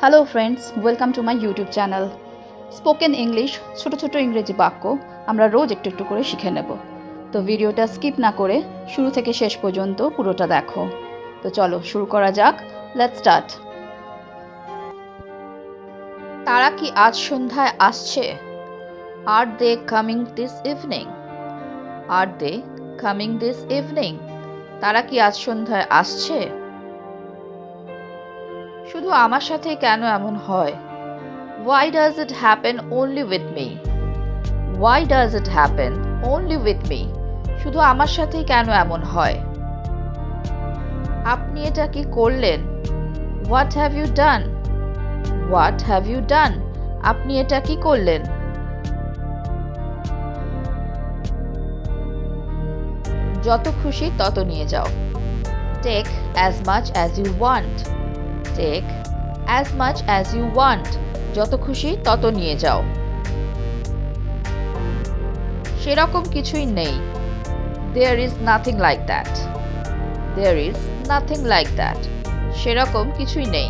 Hello friends, welcome to my YouTube channel. Spoken English, ছোট ছোট ইংরেজি বাক্য আমরা রোজ একটু একটু করে শিখে নেব। তো ভিডিওটা স্কিপ না করে শুরু থেকে শেষ পর্যন্ত পুরোটা দেখো। তো চলো শুরু করা যাক। Let's start. তারা কি আজ সন্ধ্যায় আসছে? Are they coming this evening? Are they coming this evening? তারা কি আজ সন্ধ্যায় আসছে? শুধু আমার সাথেই কেন এমন হয়? Why does it happen only with me? Why does it happen only with me? শুধু আমার সাথেই কেন এমন হয়? আপনি এটা কি করলেন? What have you done? What have you done? আপনি এটা কি করলেন? যত খুশি তত নিয়ে যাও। Take as much as you want. Take as much as you want. যত খুশি তত নিয়ে যাও। সেরকম কিছুই নেই। There is nothing like that. There is nothing like that. সেরকম কিছুই নেই।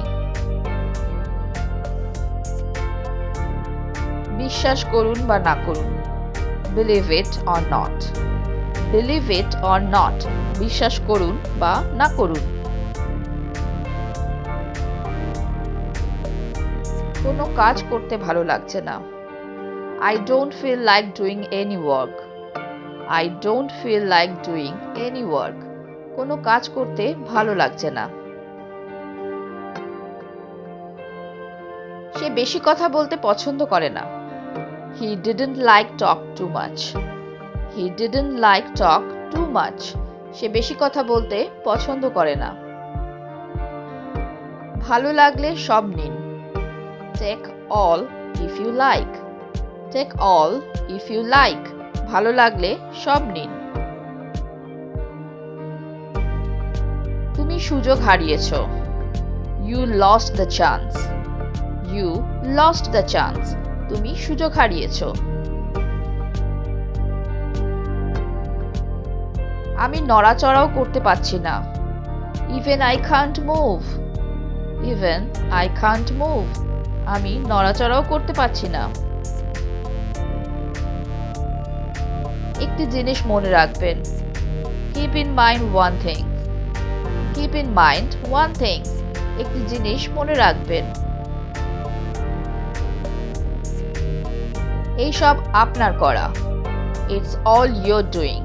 বিশ্বাস করুন বা না করুন। Believe it or not. Believe it or not. বিশ্বাস করুন বা না করুন। কোনো কাজ করতে ভালো লাগছে না। I don't feel like doing any work. I don't feel like doing any work. কোনো কাজ করতে ভালো লাগছে না। সে বেশি কথা বলতে পছন্দ করে না। He didn't like talk too much. He didn't like talk too much. সে বেশি কথা বলতে পছন্দ করে না। ভালো লাগলে সব নিন। Take all if you like. Take all if you like. ভালো লাগলে সব নিন। তুমি সুযোগ হারিয়েছো। You lost the chance. You lost the chance. তুমি সুযোগ হারিয়েছো। আমি নড়াচড়াও করতে পারছি না। Even I can't move. Even I can't move. আমি নড়াচড়াও করতে পারছি না। একটি জিনিস মনে রাখবেন। Keep in mind one thing. Keep in mind one thing. একটি জিনিস মনে রাখবেন। এই সব আপনার করা। It's all your doing.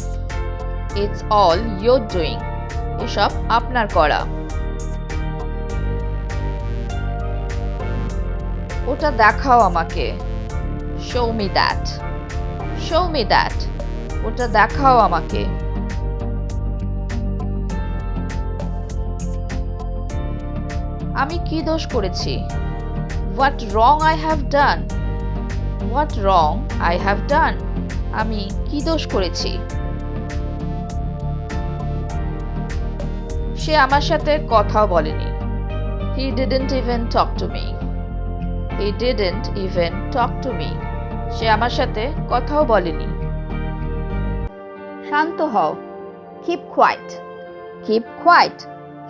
It's all your doing. এসব আপনার করা। ওটা দেখাও আমাকে। Show me that. Show me that. ওটা দেখাও আমাকে। আমি কি দোষ করেছি? What wrong I have done? What wrong I have done? আমি কি দোষ করেছি? সে আমার সাথে কথাও বলেনি। He didn't even talk to me. He didn't even talk to me. সে আমার সাথে কথাও বলেনি। শান্ত হও। Keep quiet. Keep quiet.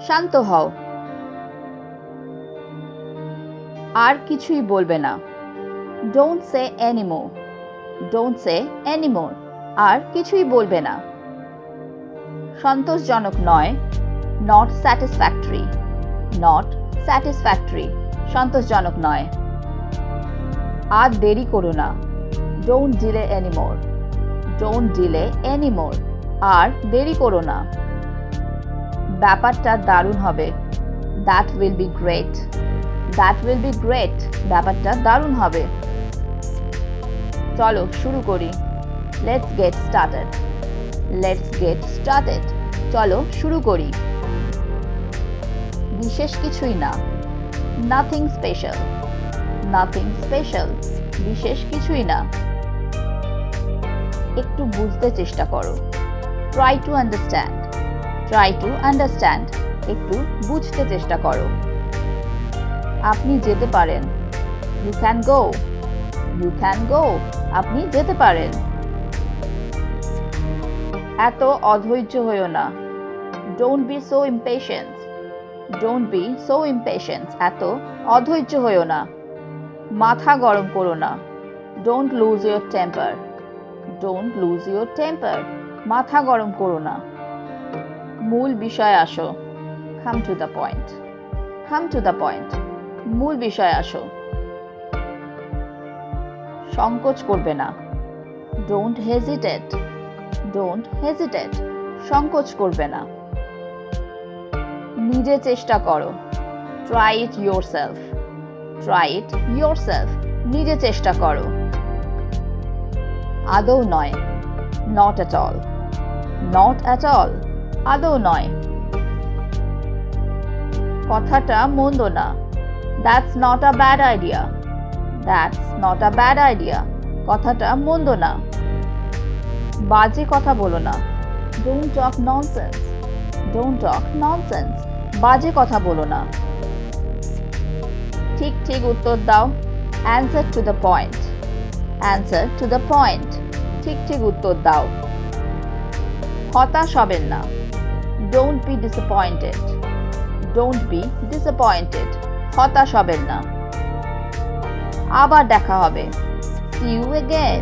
শান্ত হও। আর কিছুই বলবে না। Don't say anymore. Don't say anymore. আর কিছুই বলবে না। সন্তোষজনক নয়। Not satisfactory. Not satisfactory. সন্তোষজনক নয়। আর দেরি করো না। Don't delay anymore. Don't delay anymore. আর দেরি করো না। ব্যাপারটা দারুণ হবে। That will be great. That will be great. ব্যাপারটা দারুণ হবে। চলো শুরু করি। Let's get started. Let's get started. চলো শুরু করি। বিশেষ কিছুই না। Nothing special. Nothing special. বিশেষ কিছুই না। একটু বুঝতে চেষ্টা করো। Try to understand. Try to understand. একটু বুঝতে চেষ্টা করো। আপনি যেতে পারেন। You can go. You can go. আপনি যেতে পারেন। এত অধৈর্য হইও না। Don't be so impatient. Don't be so impatient, এত অধৈর্য হইও না। মাথা গরম করো না। Don't lose your temper. Don't lose your temper, মাথা গরম করো না। মূল বিষয়ে আসো। Come to the point. Come to the point, মূল বিষয়ে আসো। সংকোচ করবে না। Don't hesitate. ডোন্ট হেজিটেট, সংকোচ করবে না। নিজে চেষ্টা করো। Try it yourself. Try it yourself, নিজে চেষ্টা করো। আদৌ নয়। Not at all. Not at all, আদৌ নয়। কথাটা মন্দ না। That's not a bad idea. That's not a bad idea, কথাটা মন্দ না। বাজে কথা বলো না। Don't talk nonsense. Don't talk nonsense, বাজে কথা বলো না। ঠিক ঠিক উত্তর দাও। Answer two the point. Answer two the point, ঠিক ঠিক উত্তর দাও। হতাশ হবেন না। Don't B disappointed. Don't be disappointed, হতাশ হবেন না। আবার দেখা হবে। See you again.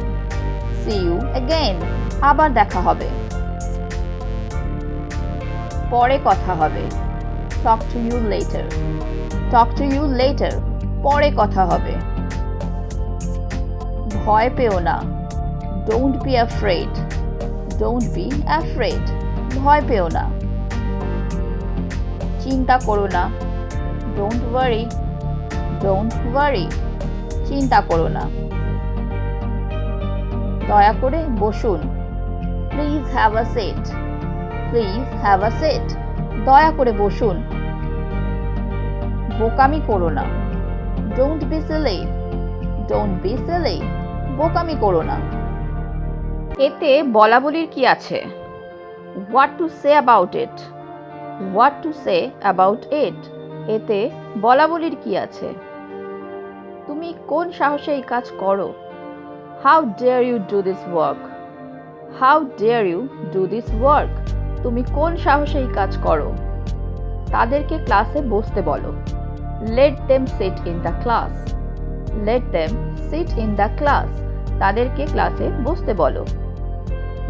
See you again, আবার দেখা হবে। পরে কথা হবে। Talk to you later. Talk to you later, পরে কথা হবে। ভয় পেও না। Don't be afraid. Don't be afraid, ভয় পেও না। চিন্তা করো না। Don't worry. Don't worry, চিন্তা করো না। দয়া করে বসুন। Please have a seat. Please have a seat, দয়া করে বসুন। বোকামি করো না। Don't be silly. Don't be silly, বোকামি করো না। এতে বলাবলির কি আছে? What to say about it. What to say about it, এতে বলাবলির কি আছে? তুমি কোন সাহসে এই কাজ করো? How dare you do this work. How dare you do this work, তুমি কোন সাহসে এই কাজ করো? তাদেরকে ক্লাসে বসতে বলো। Let them sit in the class. Let them sit in the class, তাদেরকে ক্লাসে বসতে বলো।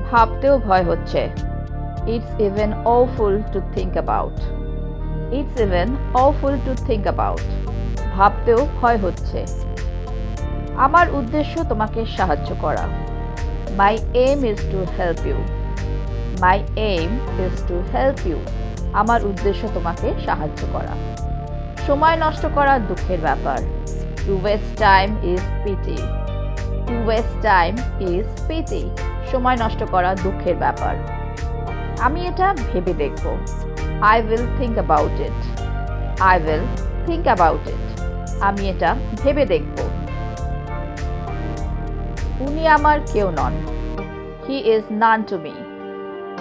ভাবতেও ভয় হচ্ছে। It's even awful to think about. It's even awful to think about, ভাবতেও ভয় হচ্ছে। আমার উদ্দেশ্য তোমাকে সাহায্য করা। My aim is to help you. My aim is to help you, আমার উদ্দেশ্য তোমাকে সাহায্য করা। সময় নষ্ট করা দুঃখের ব্যাপার। To waste time is pity. To waste time is pity, সময় নষ্ট করা দুঃখের ব্যাপার। আমি এটা ভেবে দেখব। I will think about it. I will think about it, আমি এটা ভেবে দেখব। উনি আমার কেউ নন। He is none to me.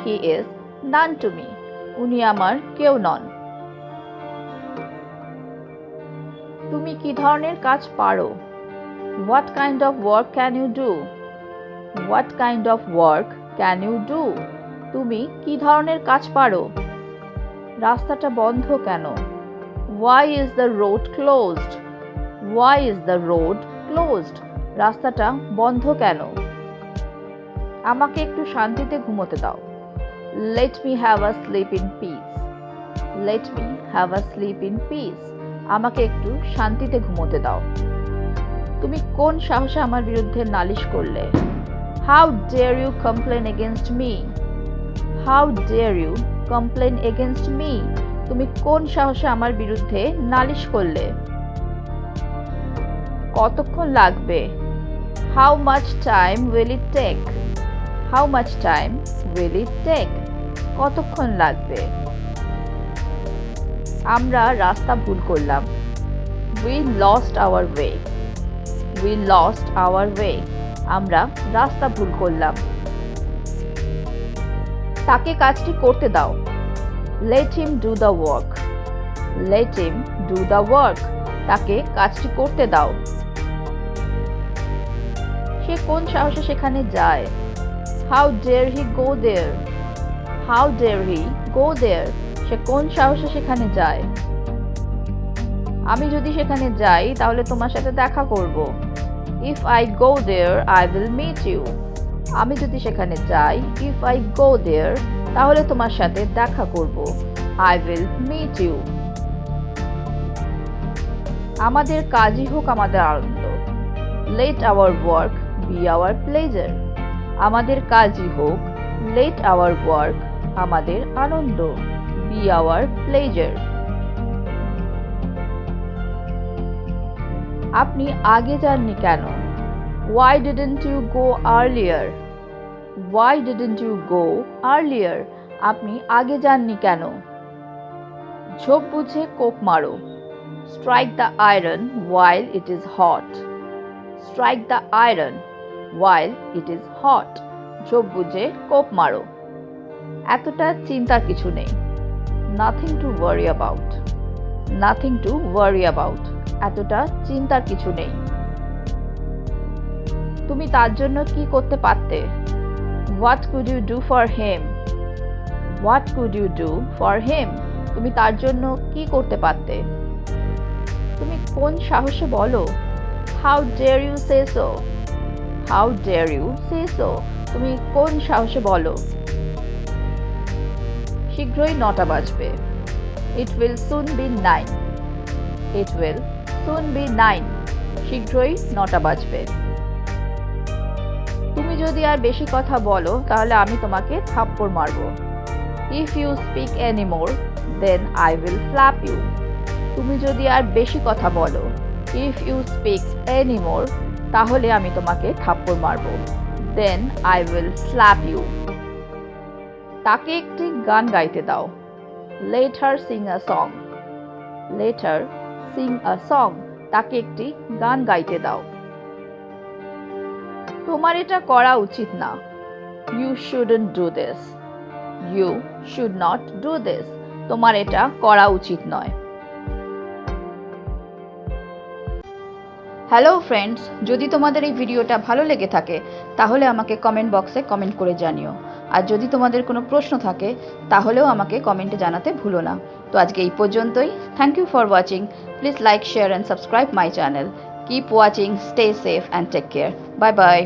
He is none to me, উনি আমার কেউ নন। তুমি কি ধরনের কাজ পারো? What kind of work can you do. What kind of work can you do, তুমি কি ধরনের কাজ পারো? রাস্তাটা বন্ধ কেন? Why is the road closed. Why is the road closed, রাস্তাটা বন্ধ কেন? আমাকে একটু শান্তিতে ঘুমোতে দাও। Let me have a slip in peace. Let me have a slip in peace, আমাকে একটু শান্তিতে ঘুমোতে দাও। তুমি কোন সাহসে আমার বিরুদ্ধে নালিশ করলে? How dare you complain against me. How dare you complain against me, তুমি কোন সাহসে আমার বিরুদ্ধে নালিশ করলে? কতক্ষণ লাগবে? How much time will it take. How much time will it take, কতক্ষণ লাগবে? আমরা রাস্তা ভুল করলাম। We lost our way. We lost our way, আমরা রাস্তা ভুল করলাম। তাকে কাজটি করতে দাও। Let him do the work. Let him do the work, তাকে কাজটি করতে দাও। সে কোন সাহসে সেখানে যায়? How dare he go there. How dare he go there, সে কোন সাহসে সেখানে যায়? আমি যদি সেখানে যাই তাহলে তোমার সাথে দেখা করব। If I go there, I will meet you. আমি যদি সেখানে যাই, if I go there, তাহলে তোমার সাথে দেখা করব। I will meet you. আমাদের কাজই হোক আমাদের আনন্দ। Let our work be our pleasure. আমাদের কাজই হোক, let our work, আমাদের আনন্দ, be our pleasure. আপনি আগে যাননি কেন? Why didn't you go earlier? Why didn't you go earlier? আপনি আগে যাননি কেন? ঝোপ বুঝে কোপ মারো। Strike the iron while it is hot. Strike the iron while it is hot. ঝোপ বুঝে কোপ মারো। এতটা চিন্তার কিছু নেই। Nothing to worry about. Nothing to worry about. এতটা চিন্তার কিছু নেই। তুমি তার জন্য কি করতে পারতে? What could you do for him? What could you do for him? তুমি তার জন্য কি করতে পারতে? তুমি কোন সাহসে বলো? How dare you say so? How dare you say so? তুমি কোন সাহসে বলো? শীঘ্রই 9টা বাজবে। It will soon be 9. It will soon be 9. শীঘ্রই 9টা বাজবে। তুমি যদি আর বেশি কথা বলো তাহলে আমি তোমাকে থাপ্পড় মারব। If you speak anymore, then I will slap you. তুমি যদি আর বেশি কথা বলো, if you speak anymore, তাহলে আমি তোমাকে থাপ্পড় মারব। Then I will slap you. তাকে একটি গান গাইতে দাও। Let her sing a song. Let her sing a song. তাকে একটি গান গাইতে দাও। তোমার এটা করা উচিত না। You shouldn't do this. You should not do this. তোমার এটা করা উচিত নয়। হ্যালো ফ্রেন্ডস, যদি তোমাদের এই ভিডিওটা ভালো লেগে থাকে তাহলে আমাকে কমেন্ট বক্সে কমেন্ট করে জানিও। আর যদি তোমাদের কোনো প্রশ্ন থাকে তাহলেও আমাকে কমেন্টে জানাতে ভুলো না। তো আজকে এই পর্যন্তই। Thank you for watching. Please like, share and subscribe my channel. Keep watching, stay safe and take care. Bye bye.